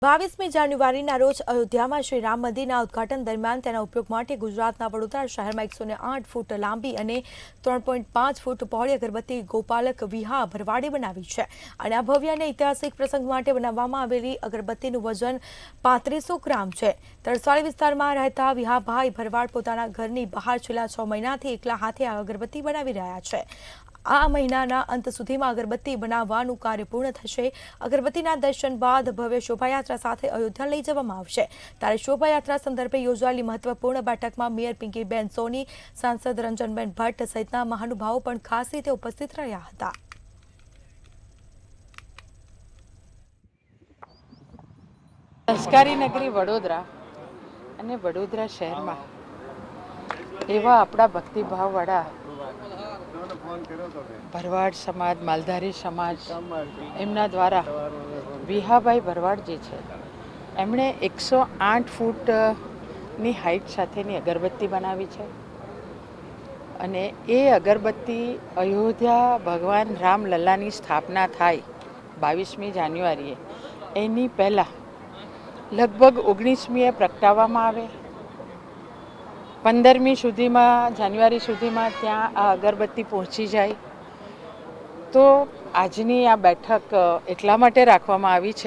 22મી જાન્યુઆરીના રોજ અયોધ્યામાં શ્રી રામ મંદિરના ઉદ્ઘાટન દરમિયાન તેના ઉપયોગ માટે ગુજરાતના વડોદરા શહેરમાં 108 ફૂટ લાંબી અને 3.5 ફૂટ પહોળી અગરબત્તી ગોપાલક વિહા ભરવાડે બનાવી છે અને આ ભવ્ય અને ઐતિહાસિક પ્રસંગ માટે બનાવવામાં આવેલી અગરબત્તીનું વજન 3500 ગ્રામ છે। તરસાળી વિસ્તારમાં રહેતા વિહાભાઈ ભરવાડ પોતાના ઘરની બહાર છેલ્લા 6 મહિનાથી એકલા હાથે આ અગરબત્તી બનાવી રહ્યા છે। આ મહિનાના અંત સુધીમાં અગરબત્તી બનાવવાનું કાર્ય પૂર્ણ થશે। અગરબત્તીના દર્શન બાદ ભવ્ય શોભાયાત્રા સાથે અયોધ્યા લઈ જવામાં આવશે। ત્યારે શોભાયાત્રા સંદર્ભે યોજાયેલી મહત્વપૂર્ણ બેઠકમાં મેયર પિંકીબેન સોની, સાંસદ રંજનબેન ભટ્ટ સહિતના મહાનુભાવો પણ ખાસ રીતે ઉપસ્થિત રહ્યા હતા। સંસ્કારી નગરી વડોદરા અને વડોદરા શહેરમાં એવા આપણા ભક્તિભાવવાળા ભરવાડ સમાજ, માલધારી સમાજ એમના દ્વારા વિહાભાઈ ભરવાડ જે છે એમણે 108 ફૂટની હાઇટ સાથેની અગરબત્તી બનાવી છે અને એ અગરબત્તી અયોધ્યા ભગવાન રામલલ્લાની સ્થાપના થાય 22મી જાન્યુઆરીએ એની પહેલાં લગભગ 19મીએ પ્રગટાવવામાં આવે, 15મી સુધીમાં જાન્યુઆરી સુધીમાં ત્યાં આ અગરબત્તી પહોંચી જાય। તો આજની આ બેઠક એટલા માટે રાખવામાં આવી છે